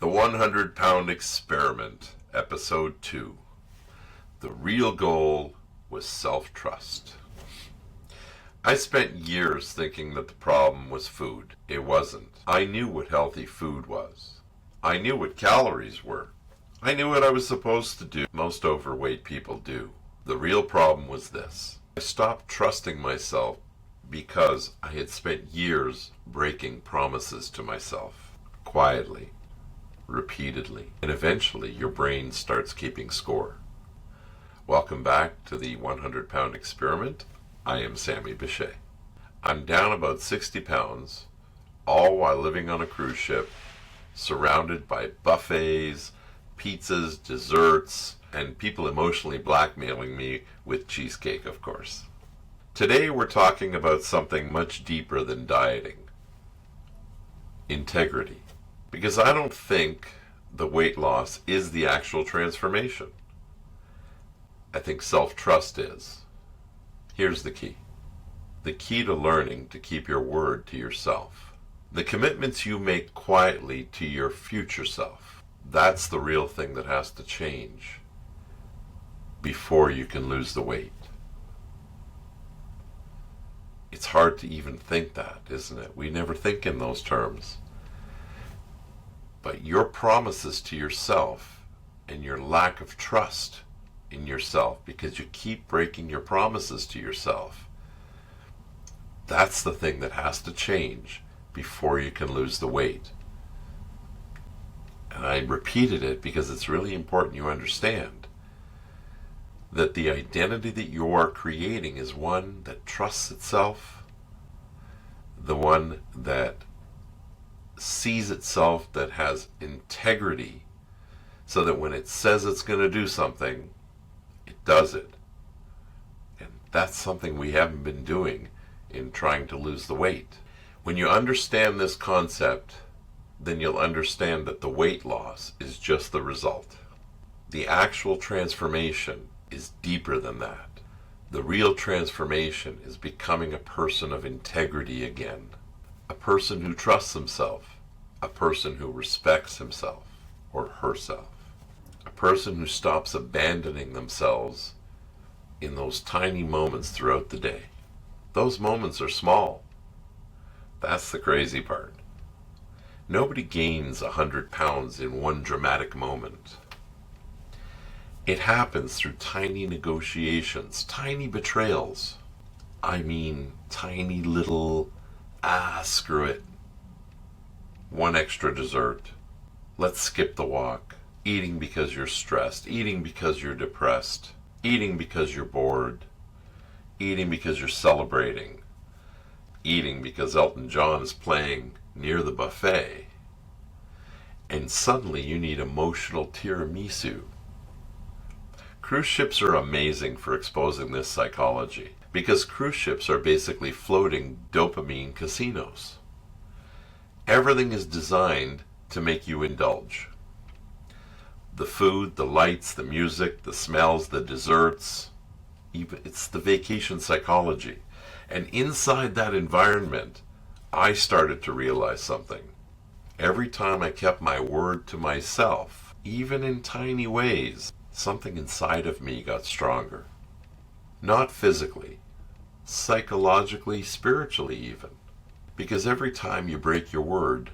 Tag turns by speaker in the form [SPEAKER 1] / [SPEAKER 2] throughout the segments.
[SPEAKER 1] The 100-Pound Experiment, Episode 2. The real goal was self-trust. I spent years thinking that the problem was food. It wasn't. I knew what healthy food was. I knew what calories were. I knew what I was supposed to do. Most overweight people do. The real problem was this. I stopped trusting myself because I had spent years breaking promises to myself. Quietly. Repeatedly, and eventually your brain starts keeping score. Welcome back to the 100-Pound Experiment. I am Samy. I'm down about 60 pounds, all while living on a cruise ship, surrounded by buffets, pizzas, desserts, and people emotionally blackmailing me with cheesecake, of course. Today we're talking about something much deeper than dieting. Integrity. Because I don't think the weight loss is the actual transformation. I think self-trust is. Here's the key. The key to learning to keep your word to yourself. The commitments you make quietly to your future self. That's the real thing that has to change before you can lose the weight. It's hard to even think that, isn't it? We never think in those terms. But your promises to yourself and your lack of trust in yourself, because you keep breaking your promises to yourself, that's the thing that has to change before you can lose the weight. And I repeated it because it's really important you understand that the identity that you are creating is one that trusts itself, the one that sees itself, that has integrity, so that when it says it's going to do something, it does it. And that's something we haven't been doing in trying to lose the weight. When you understand this concept, then you'll understand that the weight loss is just the result. The actual transformation is deeper than that. The real transformation is becoming a person of integrity again. A person who trusts himself, a person who respects himself or herself, a person who stops abandoning themselves in those tiny moments throughout the day. Those moments are small. That's the crazy part. Nobody gains 100 pounds in one dramatic moment. It happens through tiny negotiations, tiny betrayals. I mean, tiny little screw it. One extra dessert. Let's skip the walk. Eating because you're stressed. Eating because you're depressed. Eating because you're bored. Eating because you're celebrating. Eating because Elton John is playing near the buffet. And suddenly you need emotional tiramisu. Cruise ships are amazing for exposing this psychology, because cruise ships are basically floating dopamine casinos. Everything is designed to make you indulge. The food, the lights, the music, the smells, the desserts, even it's the vacation psychology. And inside that environment, I started to realize something. Every time I kept my word to myself, even in tiny ways, something inside of me got stronger. Not physically, psychologically, spiritually even. Because every time you break your word,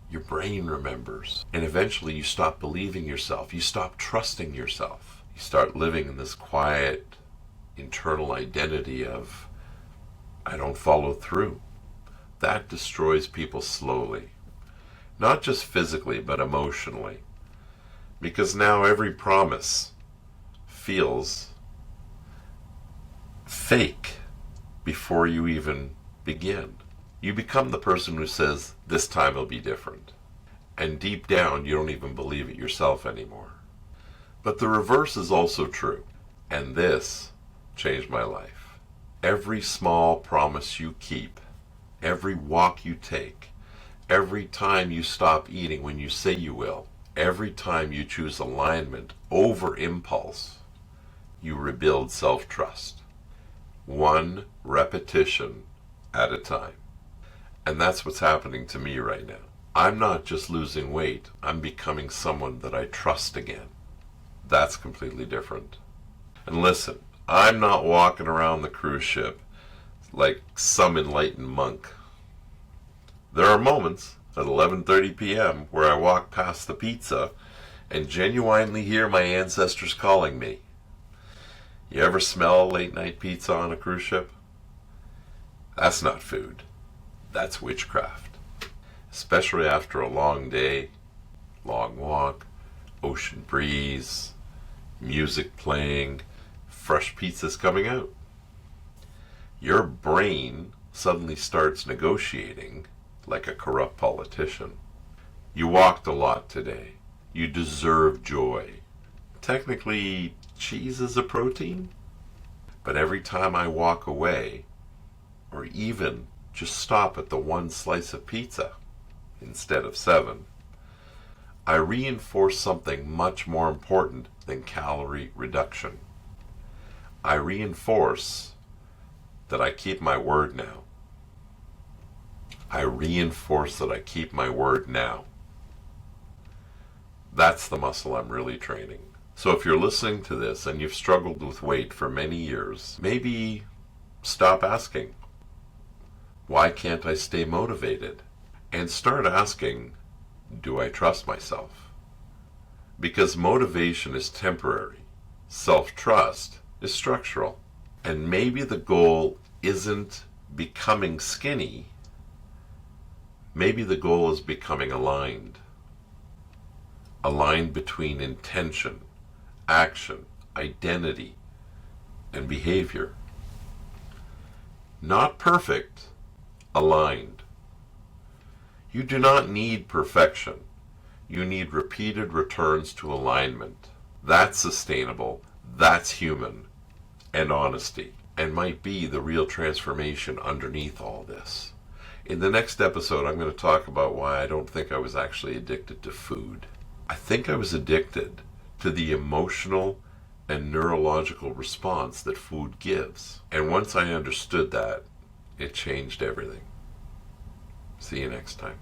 [SPEAKER 1] your brain remembers. And eventually you stop believing yourself. You stop trusting yourself. You start living in this quiet, internal identity of, I don't follow through. That destroys people slowly. Not just physically, but emotionally. Because now every promise feels fake before you even begin. You become the person who says, this time it'll be different. And deep down, you don't even believe it yourself anymore. But the reverse is also true. And this changed my life. Every small promise you keep, every walk you take, every time you stop eating when you say you will, every time you choose alignment over impulse, you rebuild self-trust. One repetition at a time. And that's what's happening to me right now. I'm not just losing weight, I'm becoming someone that I trust again. That's completely different. And listen, I'm not walking around the cruise ship like some enlightened monk. There are moments at 11:30 p.m. where I walk past the pizza and genuinely hear my ancestors calling me. You ever smell late night pizza on a cruise ship? That's not food. That's witchcraft. Especially after a long day, long walk, ocean breeze, music playing, fresh pizzas coming out. Your brain suddenly starts negotiating like a corrupt politician. You walked a lot today. You deserve joy. Technically, cheese is a protein. But every time I walk away, or even just stop at the one slice of pizza instead of 7, I reinforce something much more important than calorie reduction. I reinforce that I keep my word now. I reinforce that I keep my word now. That's the muscle I'm really training. So if you're listening to this and you've struggled with weight for many years, maybe stop asking, why can't I stay motivated? And start asking, do I trust myself? Because motivation is temporary. Self-trust is structural. And maybe the goal isn't becoming skinny. Maybe the goal is becoming aligned. Aligned between intention, action, identity, and behavior. Not perfect, aligned. You do not need perfection. You need repeated returns to alignment. That's sustainable, that's human, and honesty, and might be the real transformation underneath all this. In the next episode, I'm going to talk about why I don't think I was actually addicted to food. I think I was addicted to the emotional and neurological response that food gives. And once I understood that, it changed everything. See you next time.